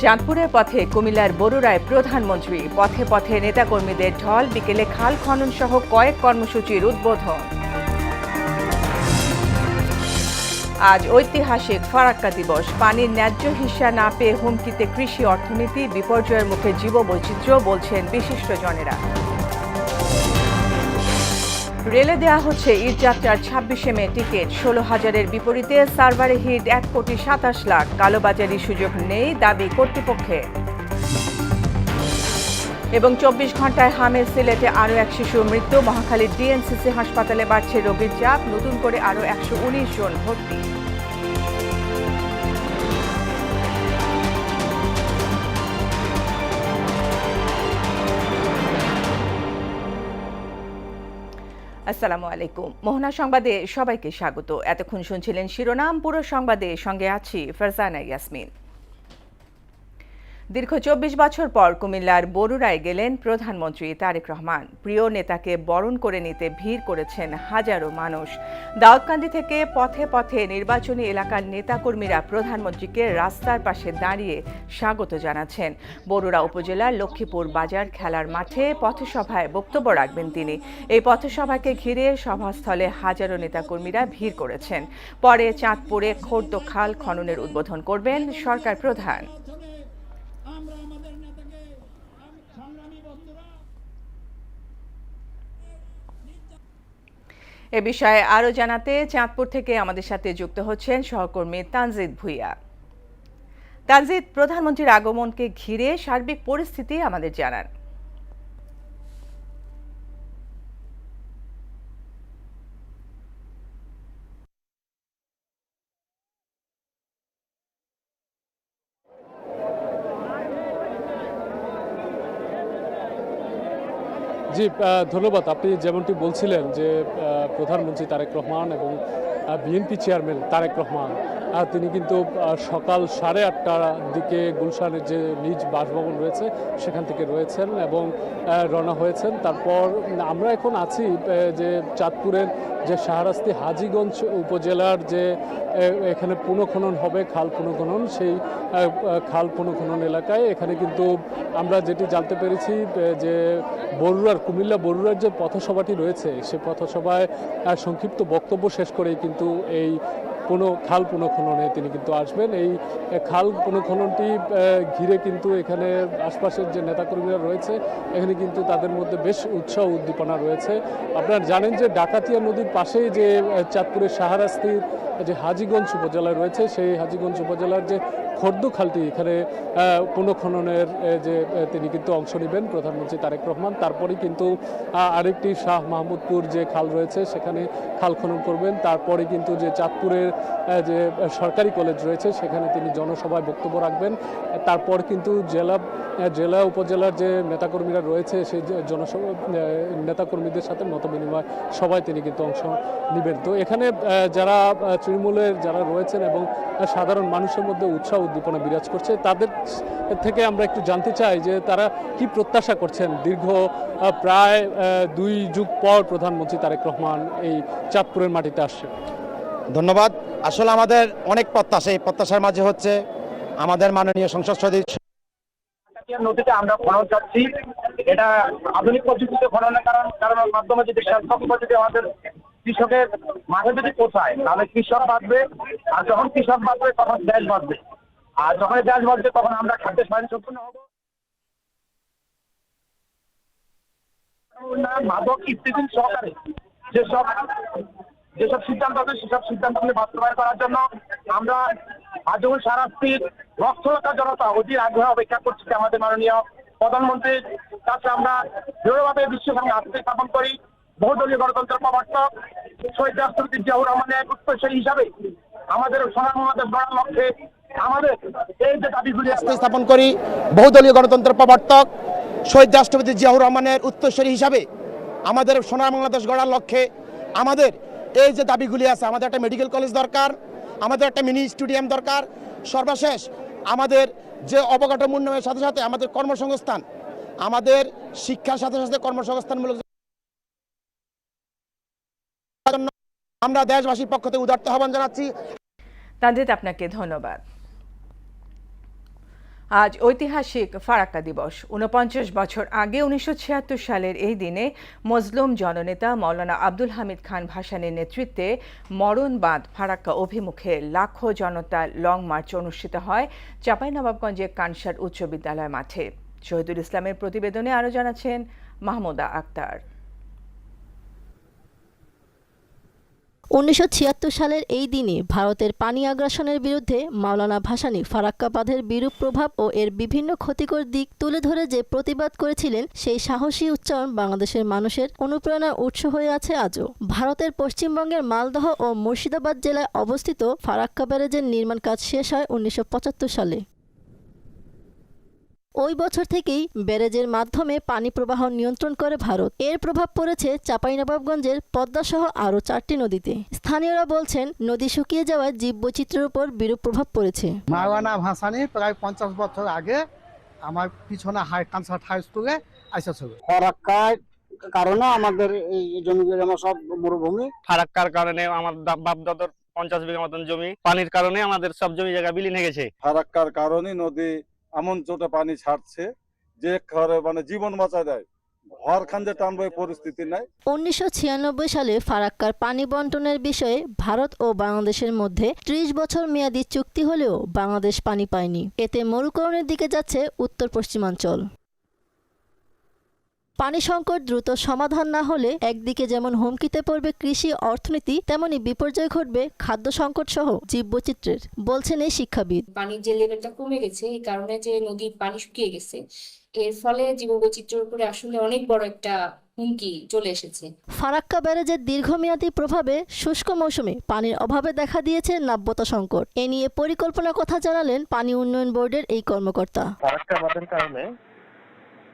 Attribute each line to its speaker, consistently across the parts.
Speaker 1: চাঁদপুরের পথে কুমিল্লার বরুড়ায় প্রধানমন্ত্রী, পথে পথে নেতাকর্মীদের ঢল, বিকেলে খাল খনন সহ কয়েক কর্মসূচির উদ্বোধন। আজ ঐতিহাসিক ফারাক্কা দিবস, পানির ন্যায্য হিস্যা না পেয়ে হুমকিতে কৃষি অর্থনীতি, বিপর্যয়ের মুখে জীববৈচিত্র্য, বলছেন বিশিষ্টজনেরা। রেলে দেয়া হচ্ছে ঈদযাত্রার ২৬শে মে টিকিট, ১৬,০০০-এর বিপরীতে সার্ভারে হিট ১,২৭,০০,০০০। কালোবাজারি সুযোগ নেই দাবি কর্তৃপক্ষের। এবং ২৪ ঘন্টায় হামের সিলেটে আরও এক শিশুর মৃত্যু, মহাখালীর ডিএনসিসি হাসপাতালে বাড়ছে রোগীর চাপ, নতুন করে আরও ১১৯ জন ভর্তি। আসসালামু আলাইকুম। মোহনা সংবাদে সবাইকে স্বাগত। এতক্ষণ শুনছিলেন শিরোনাম, পুরো সংবাদে সঙ্গে আছি ফারজানা ইয়াসমিন। দীর্ঘ ২৪ বছর পর কুমিল্লার বরুড়ায় গেলেন প্রধানমন্ত্রী তারেক রহমান। প্রিয় নেতাকে বরণ করে নিতে ভিড় করেছেন হাজারো মানুষ। দাউদকান্দি থেকে পথে পথে নির্বাচনী এলাকার নেতাকর্মীরা প্রধানমন্ত্রীকে রাস্তার পাশে দাঁড়িয়ে স্বাগত জানাচ্ছেন। বরুড়া উপজেলার লক্ষ্মীপুর বাজার খেলার মাঠে পথসভায় বক্তব্য রাখবেন তিনি। এই পথসভাকে ঘিরে সভাস্থলে হাজারো নেতাকর্মীরা ভিড় করেছেন। পরে চাঁদপুরে খোর্দ খাল খননের উদ্বোধন করবেন সরকার প্রধান। এ বিষয়ে আরও জানাতে চাঁদপুর থেকে আমাদের সাথে যুক্ত হচ্ছেন সহকর্মী তানজিদ ভুইয়া। তানজিদ, প্রধানমন্ত্রীর আগমনকে ঘিরে সার্বিক পরিস্থিতি আমাদের জানান।
Speaker 2: জি, ধন্যবাদ। আপনি যেমনটি বলছিলেন যে প্রধানমন্ত্রী তারেক রহমান এবং বিএনপি চেয়ারম্যান তারেক রহমান তিনি কিন্তু সকাল 8:30টার দিকে গুলশানের যে নিজ বাসভবন রয়েছে সেখান থেকে রয়েছেন এবং রওনা হয়েছেন। তারপর আমরা এখন আছি যে চাঁদপুরের যে শাহরাস্তি হাজীগঞ্জ উপজেলার যে এখানে পুনঃখনন হবে, খাল পুনঃখনন, সেই খাল পুনঃখনন এলাকায়। এখানে কিন্তু আমরা যেটি জানতে পেরেছি যে কুমিল্লা বরুড়ার যে পথসভাটি রয়েছে সেই পথসভায় সংক্ষিপ্ত বক্তব্য শেষ করেই কিন্তু এই খাল পুনঃখননে তিনি কিন্তু আসবেন। এই খাল পুনঃখননটি ঘিরে কিন্তু এখানে আশপাশের যে নেতাকর্মীরা রয়েছে এখানে কিন্তু তাদের মধ্যে বেশ উৎসাহ উদ্দীপনা রয়েছে। আপনারা জানেন যে ডাকাতিয়া নদীর পাশেই যে চাঁদপুরের শাহরাস্তির যে হাজীগঞ্জ উপজেলা রয়েছে, সেই হাজীগঞ্জ উপজেলার যে খোর্দ খালটি, এখানে পুনঃখননের যে তিনি কিন্তু অংশ নেবেন প্রধানমন্ত্রী তারেক রহমান। তারপরেই কিন্তু আরেকটি শাহ মাহমুদপুর যে খাল রয়েছে সেখানে খাল খনন করবেন। তারপরে কিন্তু যে চাঁদপুরের যে সরকারি কলেজ রয়েছে সেখানে তিনি জনসভায় বক্তব্য রাখবেন। তারপর কিন্তু জেলা উপজেলার যে নেতাকর্মীরা রয়েছে সেই জনসভা নেতাকর্মীদের সাথে মতবিনিময় সভায় তিনি কিন্তু অংশ নেবেন। তো এখানে যারা তৃণমূলের যারা রয়েছেন এবং সাধারণ মানুষের মধ্যে উৎসাহ উদ্দীপনা বিরাজ করছে, তাদের থেকে আমরা একটু জানতে চাই যে তারা কি প্রত্যাশা করছেন। দীর্ঘ প্রায় 2 যুগ পর প্রধানমন্ত্রী তারেক রহমান এই চাঁদপুরের মাটিতে আসছে।
Speaker 3: ধন্যবাদ। আসলে আমাদের অনেক প্রত্যাশা, এই প্রত্যাশার মাঝে হচ্ছে আমাদের মাননীয় সংসদ সদস্য
Speaker 4: নদীতে আমরা খনন চাচ্ছি। এটা আধুনিক পদ্ধতিতে খননের কারণের মাধ্যমে যদি স্বাস্থ্য পদ্ধতি আমাদের কৃষকের মাঠে যদি পৌঁছায় তাহলে কৃষক বাঁচবে, আর যখন কৃষক বাঁচবে তখন দেশ বাঁচবে, আর যখন দেশ বাঁচবে তখন আমরা খাদ্য স্বয়ংসম্পূর্ণ হব। মাদক স্থিতিশীল সহকারে যেসব সিদ্ধান্ত আছে সেসব সিদ্ধান্তগুলি বাস্তবায়ন করার জন্য আমরা আজও শাহরাস্তির লক্ষ জনতা অধীর আগ্রহ অপেক্ষা করছি। আমাদের মাননীয় প্রধানমন্ত্রীর কাছে আমরা দৃঢ়ভাবে বিশ্বের সঙ্গে আস্থা স্থাপন করি। বহুদলীয় গণতন্ত্রের প্রবর্তক শহীদ রাষ্ট্রপতি জিয়াউর রহমানের উত্তরসূরি হিসাবে আমাদের সোনার বাংলাদেশ গড়ার লক্ষ্যে আমাদের এই যে দাবিগুলি
Speaker 3: স্থাপন করি। বহুদলীয় গণতন্ত্রের প্রবর্তক শহীদ রাষ্ট্রপতি জিয়াউর রহমানের উত্তরসূরি হিসাবে আমাদের সোনার বাংলাদেশ গড়ার লক্ষ্যে আমাদের এই যে দাবিগুলি আছে, আমাদের একটা মেডিকেল কলেজ দরকার, আমাদের একটা মিনি স্টেডিয়াম দরকার, সর্বশেষ আমাদের যে অবকাঠামো উন্নয়নের সাথে সাথে আমাদের কর্মসংস্থান, আমাদের শিক্ষার সাথে সাথে কর্মসংস্থানমূলক আমরা দেশবাসীর পক্ষ থেকে উদারতা আহ্বান জানাচ্ছি।
Speaker 1: তানজিদ, আপনাকে ধন্যবাদ। আজ ঐতিহাসিক ফারাক্কা দিবস। ৪৯ বছর আগে ১৯৭৬ সালের এই দিনে মজলুম জননেতা মাওলানা আব্দুল হামিদ খান ভাসানীর নেতৃত্বে মরণ বাঁধ ফারাক্কা অভিমুখে লাখো জনতার লং মার্চ অনুষ্ঠিত হয় চাঁপাইনবাবগঞ্জের কানসার উচ্চ বিদ্যালয় মাঠে। শহীদুল ইসলামের প্রতিবেদনে আরও জানাচ্ছেন মাহমুদা আক্তার।
Speaker 5: ১৯৭৬ সালের এই দিনে ভারতের পানি আগ্রাসনের বিরুদ্ধে মাওলানা ভাসানী ফারাক্কা বাঁধের বিরূপ প্রভাব ও এর বিভিন্ন ক্ষতিকর দিক তুলে ধরে যে প্রতিবাদ করেছিলেন, সেই সাহসী উচ্চারণ বাংলাদেশের মানুষের অনুপ্রেরণার উৎস হয়ে আছে আজও। ভারতের পশ্চিমবঙ্গের মালদহ ও মুর্শিদাবাদ জেলায় অবস্থিত ফারাক্কা ব্যারেজের নির্মাণ কাজ শেষ হয় ১৯৭৫ সালে। ওই বছর থেকেই ব্যারেজের মাধ্যমে পানি প্রবাহ নিয়ন্ত্রণ করে ভারত। এর প্রভাব পড়েছে চাঁপাইনবাবগঞ্জের পদ্মাসহ আরও 4টি নদীতে। স্থানীয়রা বলছেন, নদী শুকিয়ে যাওয়ায় জীববৈচিত্র্যের উপর বিরূপ প্রভাব পড়েছে।
Speaker 6: মাওলানা ভাসানী প্রায় 50 বছর আগে আমার পিছনে কানসার হাই স্কুলে এসেছিল।
Speaker 7: ফারাক্কার কারণে আমাদের এই জমিগুলো আমার সব মরুভূমি।
Speaker 8: ফারাক্কার কারণে আমার বাপ দাদার 50 বিঘা মতন জমি, পানির কারণে আমাদের সব জমি জায়গা বিলীন হয়ে গেছে।
Speaker 9: ফারাক্কার কারণে নদী এমন চোটে পানি ছাড়ছে যে ঘরে জীবন বাঁচা দেয়, ঘর খান যে টানবে পরিস্থিতি নাই।
Speaker 5: ১৯৯৬ সালে ফারাক্কার পানি বন্টনের বিষয়ে ভারত ও বাংলাদেশের মধ্যে ৩০ বছর মেয়াদী চুক্তি হলেও বাংলাদেশ পানি পায়নি। এতে মরুকরণের দিকে যাচ্ছে উত্তর পশ্চিমাঞ্চল। পানি সংকট দ্রুত সমাধান না হলে একদিকে যেমন হুমকিতে পড়বে কৃষি অর্থনীতি, তেমনি বিপর্যয় ঘটবে খাদ্য সংকট সহ জীববৈচিত্র্যের, বলছেন এই শিক্ষাবিদ।
Speaker 10: পানির যে লেভেলটা কমে গেছে, এই কারণে যে নদীর পানি শুকিয়ে গেছে, এর ফলে জীববৈচিত্র্যের উপরে আসলে অনেক বড় একটা হুমকি চলে এসেছে।
Speaker 5: ফারাক্কা ব্যারেজের দীর্ঘমেয়াদী প্রভাবে শুষ্ক মৌসুমে পানির অভাবে দেখা দিয়েছে নাব্যতা সংকট। এ নিয়ে পরিকল্পনার কথা জানালেন পানি উন্নয়ন বোর্ডের এই কর্মকর্তা।
Speaker 11: ফারাক্কা বাঁধের কারণে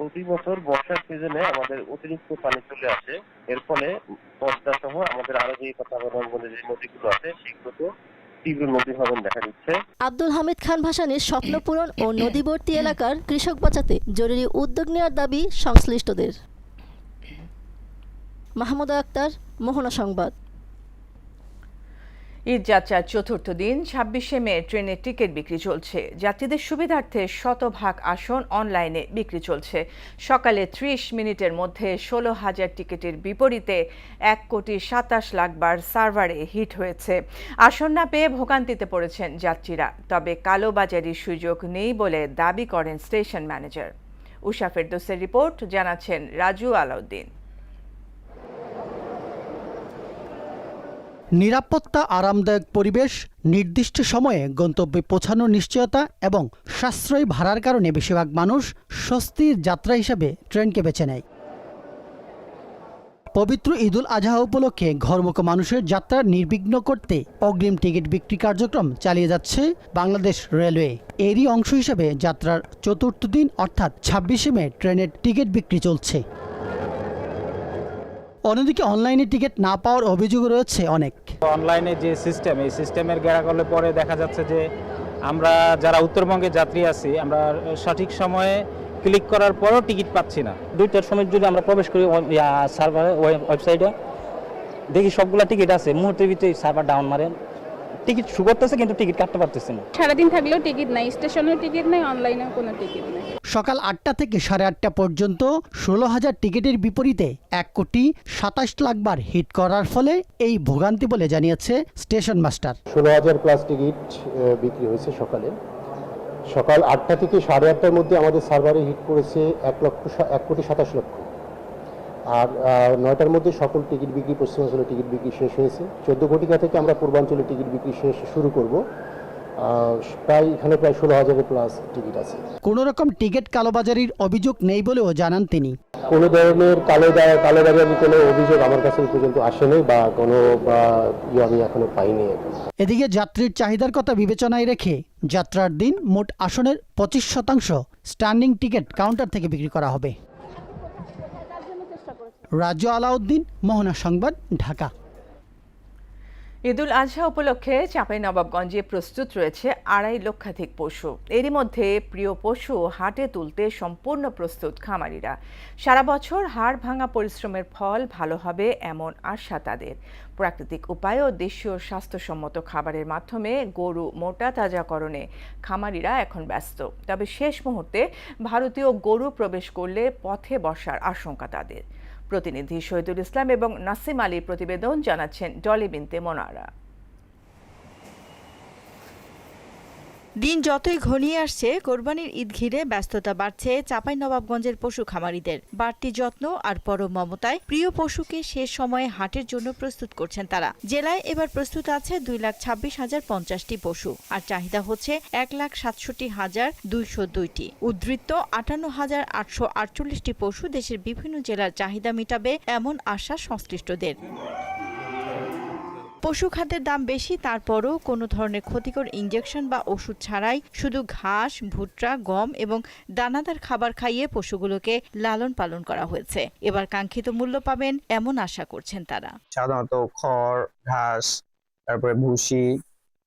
Speaker 11: প্রতি বছর বর্ষার সিজনে আমাদের অতিরিক্ত পানি চলে আসে। এর ফলে পদ্মা সহ আমাদের আরো যে চাঁপাইনবাবগঞ্জে যে নদীগুলো আছে সেগুলোতে তীব্র নদী ভাঙন দেখা দিচ্ছে।
Speaker 5: আব্দুল হামিদ খান ভাসানীর স্বপ্ন পূরণ ও নদীবর্তী এলাকার কৃষক বাঁচাতে জরুরি উদ্যোগ নেওয়ার দাবি সংশ্লিষ্টদের। মাহমুদা আক্তার, মোহনা সংবাদ।
Speaker 1: ঈদযাত্রার চতুর্থ দিন ২৬শে মে ট্রেনের টিকিট বিক্রি চলছে। যাত্রীদের সুবিধার্থে শতভাগ আসন অনলাইনে বিক্রি চলছে। সকালে ৩০ মিনিটের মধ্যে ১৬,০০০ টিকিটের বিপরীতে ১,২৭,০০,০০০ বার সার্ভারে হিট হয়েছে। আসন না পেয়ে ভোগান্তিতে পড়েছেন যাত্রীরা। তবে কালোবাজারির সুযোগ নেই বলে দাবি করেন স্টেশন ম্যানেজার। উষা ফেরদৌসের রিপোর্ট, জানাচ্ছেন রাজু আলাউদ্দিন।
Speaker 12: নিরাপত্তা, আরামদায়ক পরিবেশ, নির্দিষ্ট সময়ে গন্তব্যে পৌঁছানোর নিশ্চয়তা এবং সাশ্রয়ী ভাড়ার কারণে বেশিরভাগ মানুষ স্বস্তির যাত্রা হিসাবে ট্রেনকে বেছে নেয়। পবিত্র ঈদুল আজহা উপলক্ষে ঘরমুখো মানুষের যাত্রা নির্বিঘ্ন করতে অগ্রিম টিকিট বিক্রি কার্যক্রম চালিয়ে যাচ্ছে বাংলাদেশ রেলওয়ে। এরই অংশ হিসেবে যাত্রার চতুর্থ দিন অর্থাৎ ২৬শে মে ট্রেনের টিকিট বিক্রি চলছে। অন্যদিকে অনলাইনে টিকিট না পাওয়ার অভিযোগ রয়েছে অনেক।
Speaker 13: অনলাইনে যে সিস্টেম, এই সিস্টেমের গেরা করলে পরে দেখা যাচ্ছে যে আমরা যারা উত্তরবঙ্গের যাত্রী আছি, আমরা সঠিক সময়ে ক্লিক করার পরও টিকিট পাচ্ছি না।
Speaker 7: 2টার সময় যদি আমরা প্রবেশ করি সার্ভারে ওয়েবসাইটে, দেখি সবগুলা টিকিট আছে, মুহূর্তের ভিতরে সার্ভার ডাউন মারে, টিকিট শু করতেছে কিন্তু টিকিট কাটতে পারতেছে না।
Speaker 10: সারাদিন থাকলেও টিকিট নাই, স্টেশনেও টিকিট নাই, অনলাইনেও কোনো টিকিট নেই।
Speaker 12: সকাল ৮টা থেকে 8:30 পর্যন্ত ১৬,০০০ টিকিটের বিপরীতে ১,২৭,০০,০০০ বার হিট করার ফলে এই ভোগান্তি বলে জানিয়েছে স্টেশন মাস্টার।
Speaker 14: ১৬,০০০ প্লাস টিকিট বিক্রি হয়েছে সকালে। সকাল ৮টা থেকে 8:30টার মধ্যে আমাদের সার্ভারে হিট করেছে ১,২৭,০০,০০০। আর ৯টার মধ্যে সকল টিকিট বিক্রি, পশ্চিমাঞ্চলে টিকিট বিক্রি শেষ হয়েছে। 14 ঘটিকা থেকে আমরা পূর্বাঞ্চলে টিকিট বিক্রি শুরু করব। এখানে প্রায় ১৬,০০০ প্লাস টিকিট আছে।
Speaker 12: কোনো রকম টিকিট কালোবাজারির অভিযোগ নেই বলেও জানান তিনি।
Speaker 14: কোনো ধরনের কালোবাজারি কোনো অভিযোগ আমার কাছে পর্যন্ত আসেনি বা কোনো আমি এখনো পাইনি।
Speaker 12: এদিকে যাত্রীর চাহিদার কথা বিবেচনায় রেখে যাত্রার দিন মোট আসনের ২৫% স্ট্যান্ডিং টিকিট কাউন্টার থেকে বিক্রি করা হবে। রাজু আলাউদ্দিন, মোহনা সংবাদ, ঢাকা।
Speaker 1: ঈদুল আজহা উপলক্ষে চাঁপাইনবাবগঞ্জে প্রস্তুত রয়েছে 2.5 লক্ষাধিক পশু। এরই মধ্যে প্রিয় পশু হাটে তুলতে সম্পূর্ণ প্রস্তুত খামারিরা। সারা বছর হাড় ভাঙা পরিশ্রমের ফল ভালো হবে এমন আশা তাদের। প্রাকৃতিক উপায় ও দেশীয় স্বাস্থ্যসম্মত খাবারের মাধ্যমে গরু মোটা তাজাকরণে খামারিরা এখন ব্যস্ত। তবে শেষ মুহূর্তে ভারতীয় গরু প্রবেশ করলে পথে বসার আশঙ্কা তাদের। প্রতিনিধি শহীদুল ইসলাম এবং নাসিম আলীর প্রতিবেদন, জানাচ্ছেন ডলি বিনতে মোনারা।
Speaker 15: দিন যতই ঘনিয়ে আসছে, কোরবানির ঈদ ঘিরে ব্যস্ততা বাড়ছে চাঁপাইনবাবগঞ্জের পশু খামারিদের। বাড়তি যত্ন আর পরম মমতায় প্রিয় পশুকে শেষ সময়ে হাটের জন্য প্রস্তুত করছেন তারা। জেলায় এবার প্রস্তুত আছে 2,26,050টি পশু, আর চাহিদা হচ্ছে 1,67,202টি। উদ্ধৃত 58,848টি পশু দেশের বিভিন্ন জেলার চাহিদা মেটাবে এমন আশা সংশ্লিষ্টদের। পশু খাদ্যের দাম বেশি, তারপরও কোনো ধরনের ক্ষতিকর ইনজেকশন বা ওষুধ ছাড়াই শুধু ঘাস, ভুট্টা, গম এবং দানাদার খাবার খাইয়ে পশুগুলোকে লালন পালন করা হয়েছে। এবার কাঙ্ক্ষিত মূল্য পাবেন এমন আশা করছেন তারা।
Speaker 16: সাধারণত খড়, ঘাস, তারপরে ভুসি,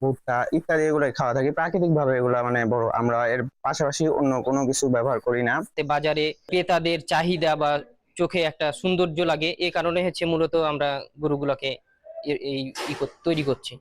Speaker 16: ভুট্টা ইত্যাদি এগুলো খাওয়া থাকি প্রাকৃতিক ভাবে। এগুলা বড়, আমরা এর পাশাপাশি অন্য কোনো কিছু ব্যবহার করি না।
Speaker 17: বাজারে ক্রেতাদের চাহিদা বা চোখে একটা সৌন্দর্য লাগে, এ কারণে মূলত আমরা গরুগুলোকে তৈরি করছি।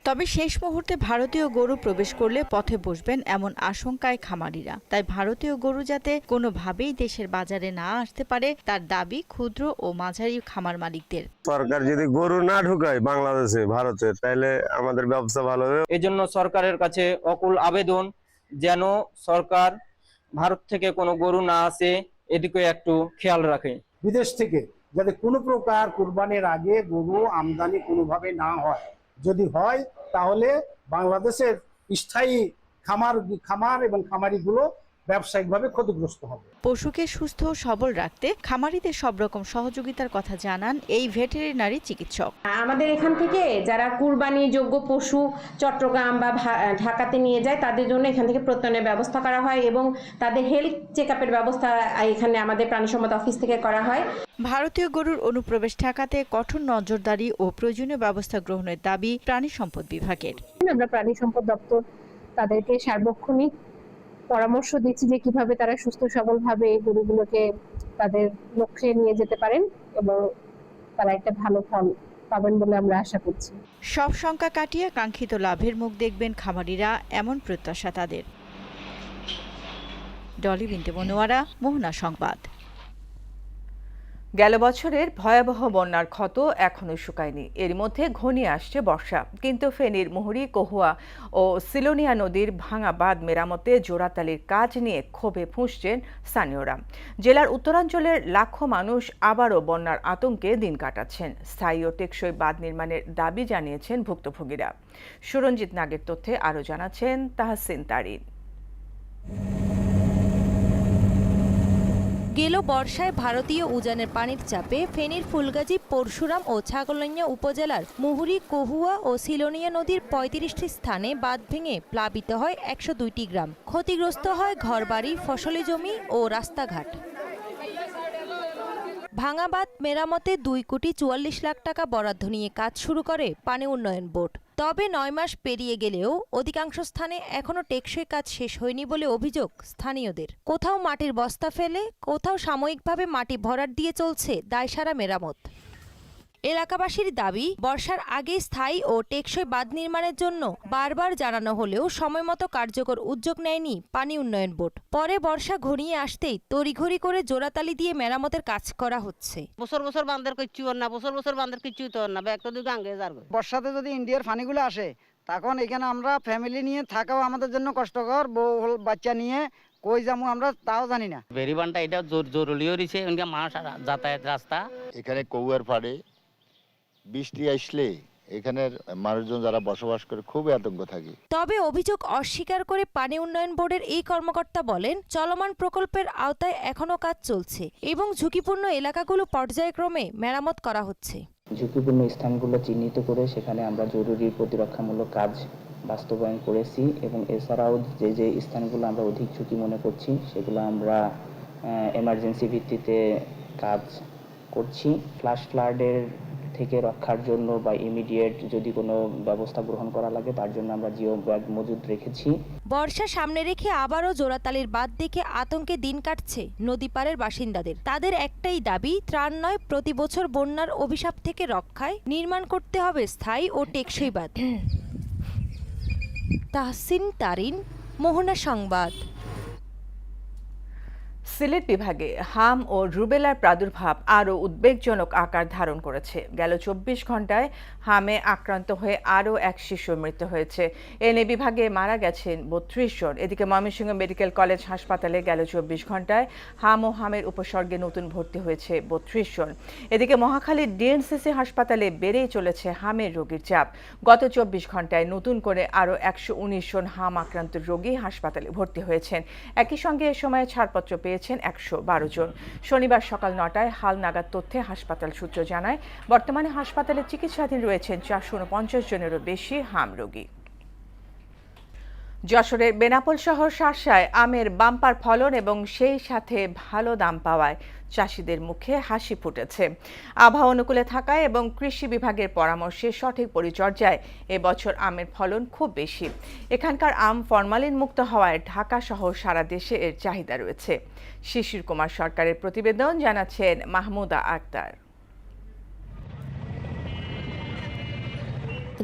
Speaker 15: তবে শেষ মুহূর্তে ভারতীয় গরু প্রবেশ করলে পথে বসবেন এমন আশঙ্কায় খামারিরা। তাই ভারতীয় গরু যাতে কোনোভাবেই দেশের বাজারে না আসতে পারে তার দাবি ক্ষুদ্র ও মাঝারি খামার মালিকদের।
Speaker 18: সরকার যদি গরু না ঢুকায় বাংলাদেশে, ভারতে, তাহলে আমাদের ব্যবসা ভালো হবে।
Speaker 17: এজন্য সরকারের কাছে অকুল আবেদন, যেন সরকার ভারত থেকে কোনো গরু না আসে, এদিকে একটু খেয়াল রাখে।
Speaker 19: বিদেশ থেকে যাতে কোনো প্রকার কুরবানির আগে গরু আমদানি কোনোভাবে না হয়, যদি হয় তাহলে বাংলাদেশের স্থায়ী খামার এবং খামারিগুলো ব্যবসায়িকভাবে ক্ষতিগ্রস্ত হবে।
Speaker 15: পশুকে সুস্থ ও সবল রাখতে খামারিদের সব রকম সহযোগিতার কথা জানান এই ভেটেরিনারি চিকিৎসক।
Speaker 20: আমাদের এখান থেকে যারা কুরবানি যোগ্য পশু চট্টগ্রাম বা ঢাকাতে নিয়ে যায়, তাদের জন্য এখান থেকে প্রত্যয়নের ব্যবস্থা করা হয় এবং তাদের হেলথ চেকআপের ব্যবস্থা এখানে আমাদের প্রাণী সম্পদ অফিস থেকে করা হয়।
Speaker 15: ভারতীয় গরুর অনুপ্রবেশ ঠেকাতে কঠোর নজরদারি ও প্রয়োজনীয় ব্যবস্থা গ্রহণের দাবি প্রাণী সম্পদ বিভাগের।
Speaker 20: আমরা প্রাণী সম্পদ দপ্তর তাদেরকে সার্বক্ষণিক পরামর্শ দিচ্ছি যে কিভাবে তারা সুস্থ সবলভাবে এই গরুগুলোকে তাদের লক্ষ্যে নিয়ে যেতে পারেন এবং তারা একটা ভালো ফল পাবেন বলে আমরা আশা করছি।
Speaker 15: সব শঙ্কা কাটিয়ে কাঙ্ক্ষিত লাভের মুখ দেখবেন খামারিরা, এমন প্রত্যাশা তাদের। ডলি বিনতে মনোয়ারা, মোহনা সংবাদ।
Speaker 1: গেল বছরের ভয়াবহ বন্যার ক্ষত এখনো শুকায়নি। এর মধ্যে ঘনিয়ে আসছে বর্ষা, কিন্তু ফেনীর মুহুরী, কহুয়া ও সিলোনিয়া নদীর ভাঙা বাঁধ মেরামতে জোড়াতালির কাজ নিয়ে ক্ষোভে ফুঁসছেন স্থানীয়রা। জেলার উত্তরাঞ্চলের লাখো মানুষ আবারও বন্যার আতঙ্কে দিন কাটাচ্ছেন। স্থায়ী ও টেকসই বাঁধ নির্মাণের দাবি জানিয়েছেন ভুক্তভোগীরা। সুরঞ্জিত নাগের তথ্যে আরও জানাচ্ছেন তাহসিন তারিন।
Speaker 21: গেল বর্ষায় ভারতীয় উজানের পানির চাপে ফেনীর ফুলগাজী, পরশুরাম ও ছাগলনাইয়া উপজেলার মুহুরী, কহুয়া ও সিলোনিয়া নদীর 35টি স্থানে বাঁধ ভেঙে প্লাবিত হয় 102টি গ্রাম। ক্ষতিগ্রস্ত হয় ঘরবাড়ি, ফসলি জমি ও রাস্তাঘাট। ভাঙা বাঁধ মেরামতে 2,44 লাখ টাকা বরাদ্দ নিয়ে কাজ শুরু করে পানি উন্নয়ন বোর্ড। তবে 9 মাস পেরিয়ে গেলেও অধিকাংশ স্থানে এখনো টেকসই কাজ শেষ হয়নি বলে অভিযোগ স্থানীয়দের। কোথাও মাটির বস্তা ফেলে, কোথাও সাময়িকভাবে মাটি ভরাট দিয়ে চলছে দায়সারা মেরামত। এলাকাবাসীর দাবি, বর্ষার আগে স্থায়ী ও টেকসই বাঁধ নির্মাণের জন্য বারবার জানানো হলেও সময়মতো কার্যকর উদ্যোগ নেয়নি পানি উন্নয়ন বোর্ড। পরে বর্ষা ঘনিয়ে আসতেই তড়িঘড়ি করে জোড়াতালি দিয়ে মেরামতের কাজ করা হচ্ছে।
Speaker 22: বছর বাঁধের কিচ্ছু না, বছর বাঁধের কিচ্ছু তো না, একটা দুই গাঙ্গে যাবে।
Speaker 23: বর্ষাতে যদি ইন্ডিয়ার পানিগুলো আসে, তখন এখানে আমরা ফ্যামিলি নিয়ে থাকাও আমাদের জন্য কষ্টকর। বউ বাচ্চা নিয়ে কই যাবো আমরা তাও জানি না।
Speaker 22: বেরিবানটা এটা জরুরি হয়েছে, মাছ যাতায়াত রাস্তা।
Speaker 24: এখানে কৌয়ার পাড়ে বৃষ্টি আসলে এখানের মানুষজন যারা বসবাস করে খুবই আতঙ্ক থাকে।
Speaker 21: তবে অভিযোগ অস্বীকার করে পানি উন্নয়ন বোর্ডের এই কর্মকর্তা বলেন, চলমান প্রকল্পের আওতায় এখনো কাজ চলছে এবং ঝুঁকিপূর্ণ এলাকাগুলো পর্যায়ক্রমে মেরামত করা হচ্ছে।
Speaker 25: ঝুঁকিপূর্ণ স্থানগুলো চিহ্নিত করে সেখানে আমরা জরুরি প্রতিরক্ষামূলক কাজ বাস্তবায়ন করেছি এবং এছাড়াও যে স্থানগুলো আমরা অধিক ঝুঁকি মনে করছি সেগুলো আমরা এমার্জেন্সি ভিত্তিতে কাজ করছি। ফ্ল্যাশ ফ্লাডের থেকে রক্ষার জন্য বা ইমিডিয়েট যদি কোনো ব্যবস্থা গ্রহণ করা লাগে তার জন্য আমরা জিও ব্যাগ মজুদ রেখেছি।
Speaker 21: বর্ষা সামনে রেখে আবারও জোড়াতালির বাঁধ দেখে আতঙ্কে দিন কাটছে নদী পাড়ের বাসিন্দাদের। তাদের একটাই দাবি, ত্রাণ নয়, প্রতি বছর বন্যার অভিশাপ থেকে রক্ষায় নির্মাণ করতে হবে স্থায়ী ও টেকসই বাঁধ। তাহসিন তারিন, মোহনা সংবাদ।
Speaker 1: সিলেট বিভাগে হাম ও রুবেলার প্রাদুর্ভাব আরও উদ্বেগজনক আকার ধারণ করেছে। গেল 24 ঘন্টায় হামে আক্রান্ত হয়ে আরও এক শিশুর মৃত্যু হয়েছে। এনে বিভাগে মারা গেছেন 32 জন। এদিকে ময়মনসিংহ মেডিকেল কলেজ হাসপাতালে গেল 24 ঘন্টায় হাম ও হামের উপসর্গে নতুন ভর্তি হয়েছে 32 জন। এদিকে মহাখালীর ডিএনসিসি হাসপাতালে বেড়েই চলেছে হামের রোগীর চাপ। গত 24 ঘন্টায় নতুন করে আরও 119 জন হাম আক্রান্ত রোগী হাসপাতালে ভর্তি হয়েছেন। একই সঙ্গে এ সময় ছাড়পত্র পেয়েছেন 112 জন। শনিবার সকাল 9টায় হালনাগাদ তথ্যে হাসপাতাল সূত্র জানায়, বর্তমানে হাসপাতালে চিকিৎসাধীন রয়েছেন 449 জনেরও বেশি হাম রোগী। যশোরের বেনাপোল শহর শার্শায় আমের বাম্পার ফলন এবং সেই সাথে ভালো দাম পাওয়ায় চাষিদের মুখে হাসি ফুটেছে। আবহাওয়া অনুকূলে থাকায় এবং কৃষি বিভাগের পরামর্শে সঠিক পরিচর্যায় এবছর আমের ফলন খুব বেশি। এখানকার আম ফরমালিন মুক্ত হওয়ায় ঢাকা সহ সারা দেশে এর চাহিদা রয়েছে। শিশির কুমার সরকারের প্রতিবেদন, জানাচ্ছেন মাহমুদা আক্তার।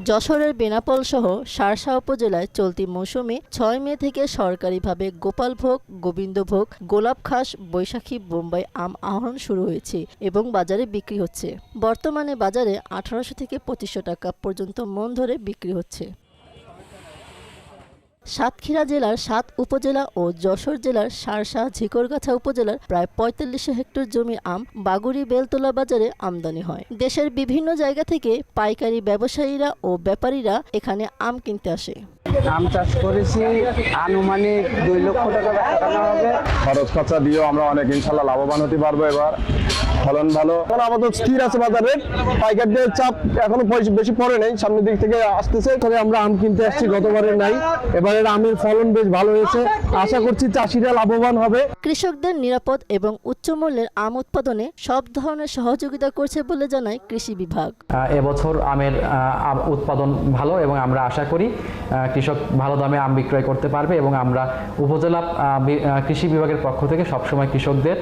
Speaker 5: যশোরের বেনাপোল সহ শার্শা উপজেলায় চলতি মৌসুমে 6 মে থেকে সরকারিভাবে গোপালভোগ, গোবিন্দভোগ, গোলাপখাস, বৈশাখী, বোম্বাই আম আহরণ শুরু হয়েছে এবং বাজারে বিক্রি হচ্ছে। বর্তমানে বাজারে 1800 থেকে 2500 টাকা পর্যন্ত মন ধরে বিক্রি হচ্ছে। সাতক্ষীরা জেলার 7 উপজেলা ও যশোর জেলার শার্শা, ঝিকরগাছা উপজেলার প্রায় 4500 হেক্টর জমি আম বাগুড়ি বেলতলা বাজারে আমদানি হয়। দেশের বিভিন্ন জায়গা থেকে পাইকারি ব্যবসায়ীরা ও ব্যাপারীরা এখানে আম কিনতে আসে।
Speaker 2: আম চাষ করেছি, আনুমানিক 2 লক্ষ টাকা টাকা হবে।
Speaker 3: খরচ খরচা দিয়েও আমরা অনেক ইনশাল্লাহ লাভবান হতে পারবো। এবার ফলন ভালো, আমাদের স্থির আছে বাজার রেট। পাইকারদের চাপ এখনো বেশি পড়ে নাই, সামনের দিক থেকে আসতেছে। তবে আমরা আম কিনতে আসছি, গতবারের নাই, এবারের আমের ফলন বেশ ভালো হয়েছে। আশা করছি চাষিরা লাভবান হবে।
Speaker 5: কৃষকদের নিরাপদ এবং উচ্চ মূল্যের আম উৎপাদনে সব ধরনের সহযোগিতা করছে বলে জানায় কৃষি বিভাগ।
Speaker 4: এবছর আমের উৎপাদন ভালো এবং আমরা আশা করি কৃষক ভালো দামে আম বিক্রয় করতে পারবে এবং আমরা উপজেলা কৃষি বিভাগের পক্ষ থেকে সবসময় কৃষকদের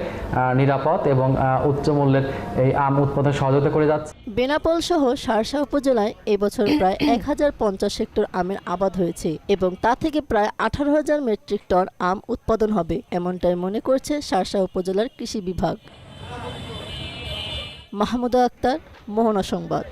Speaker 4: নিরাপদ এবং উচ্চ মূল্যের এই আম উৎপাদন সহযোগিতা করে যাচ্ছে।
Speaker 5: বেনাপোল সহ শার্শা উপজেলায় এবছর প্রায় 1050 হেক্টর আমের আবাদ হয়েছে এবং তা থেকে প্রায় 18,000 মেট্রিক টন আম উৎপাদন হবে, এমনটাই মনে করছে শার্শা উপজেলার কৃষি বিভাগ। মাহমুদা আক্তার, মোহনা সংবাদ।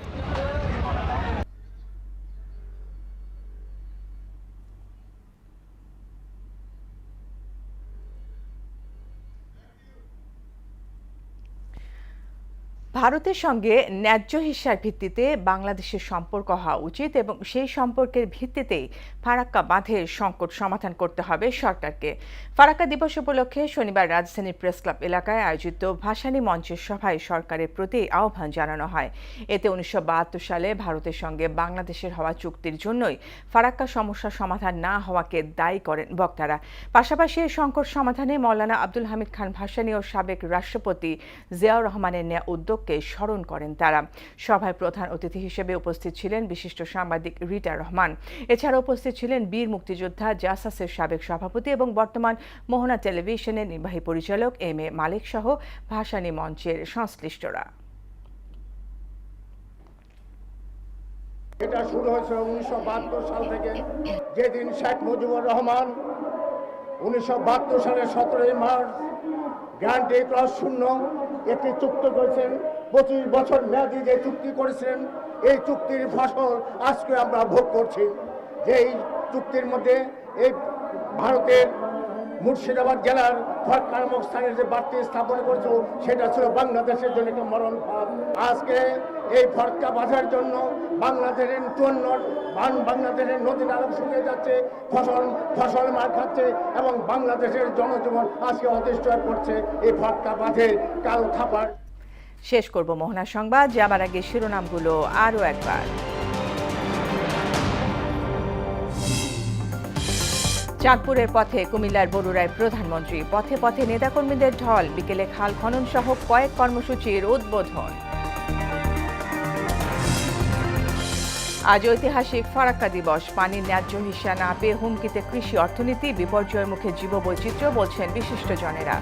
Speaker 1: ভারতের সঙ্গে ন্যায্য হিস্যার ভিত্তিতে বাংলাদেশের সম্পর্ক হওয়া উচিত এবং সেই সম্পর্কের ভিত্তিতেই ফারাক্কা বাঁধের সংকট সমাধান করতে হবে সরকারকে। ফারাক্কা দিবস উপলক্ষে শনিবার রাজধানীর প্রেস ক্লাব এলাকায় আয়োজিত ভাসানী মঞ্চের সভায় সরকারের প্রতি আহ্বান জানানো হয়। এতে 1972 সালে ভারতের সঙ্গে বাংলাদেশের হওয়া চুক্তির জন্যই ফারাক্কা সমস্যার সমাধান না হওয়াকে দায়ী করেন বক্তারা। পাশাপাশি এই সংকট সমাধানে মৌলানা আব্দুল হামিদ খান ভাসানী ও সাবেক রাষ্ট্রপতি জিয়াউর রহমানের নেয়া উদ্যোগকে স্মরণ করেন তারা। সভায় প্রধান অতিথি হিসেবে উপস্থিত ছিলেন বিশিষ্ট সাংবাদিক রিটা রহমান। এছাড়া উপস্থিত ছিলেন বীর মুক্তিযোদ্ধা জাসাসের সাবেক সভাপতি এবং বর্তমান মোহনা টেলিভিশনের নির্বাহী পরিচালক এম এ মালিক সহ ভাসানী মঞ্চের সংশ্লিষ্টরা।
Speaker 6: এটা শুরু হয়েছে 1972 সাল থেকে, যেদিন শেখ মুজিবুর রহমান 1972 সালের 17 মার্চ গ্যারান্টি ক্লজ 0 একটি চুক্তি করেছেন। 25 বছর মেয়াদী যে চুক্তি করেছেন, এই চুক্তির ফসল আজকে আমরা ভোগ করছি। যে এই চুক্তির মধ্যে এই ভারতের মুর্শিদাবাদ জেলার ফারাক্কা নামক স্থানের যে বাড়তি স্থাপন করছো, সেটা ছিল বাংলাদেশের জন্য একটা মরণ ফাঁদ। আজকে এই ফারাক্কা বাঁধের জন্য বাংলাদেশের 54 বাংলাদেশের নদী নালা শুকিয়ে যাচ্ছে, ফসল মার খাচ্ছে এবং বাংলাদেশের জনজীবন আজকে অতিষ্ঠ হয়ে পড়ছে এই ফারাক্কা বাঁধের কালো থাপার।
Speaker 1: শেষ করব মোহনা সংবাদ, যাবার আগে শিরোনামগুলো আরও একবার। চাঁদপুরের পথে কুমিল্লার বরুড়ায় প্রধানমন্ত্রী, পথে পথে নেতাকর্মীদের ঢল, বিকেলে খাল খনন সহ কয়েক কর্মসূচির উদ্বোধন। আজ ঐতিহাসিক ফারাক্কা দিবস। পানির ন্যায্য হিস্যা না পেয়ে হুমকিতে কৃষি অর্থনীতি, বিপর্যয়ের মুখে জীববৈচিত্র্য, বলছেন বিশিষ্টজনেরা।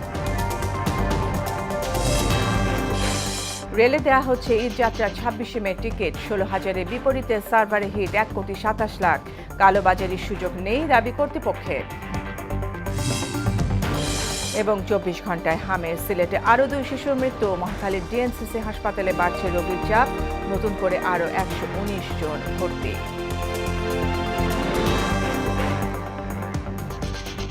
Speaker 1: রেলে দেয়া হচ্ছে ঈদযাত্রার 26 মে টিকিট। 16,000-এর বিপরীতে সার্ভারে হিট 1,27,00,000। কালোবাজারির সুযোগ নেই দাবি কর্তৃপক্ষের। এবং 24 ঘন্টায় হামের। সিলেটে আরও 2 শিশুর মৃত্যু। মহাখালীর ডিএনসিসি হাসপাতালে বাড়ছে রোগীর চাপ, নতুন করে আরও 119 জন ভর্তি।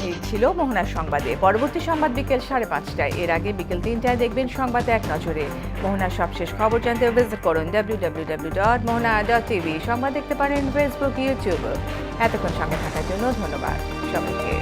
Speaker 1: এই ছিল মোহনার সংবাদে। পরবর্তী সংবাদ বিকেল 5:30টায়। এর আগে বিকেল 3টায় দেখবেন সংবাদ এক নজরে। মোহনার সবশেষ খবর জানতে ভিজিট করুন www.mohana.tv। সংবাদ দেখতে পারেন ফেসবুক, ইউটিউব। এতক্ষণ সঙ্গে থাকার জন্য ধন্যবাদ সবাইকে।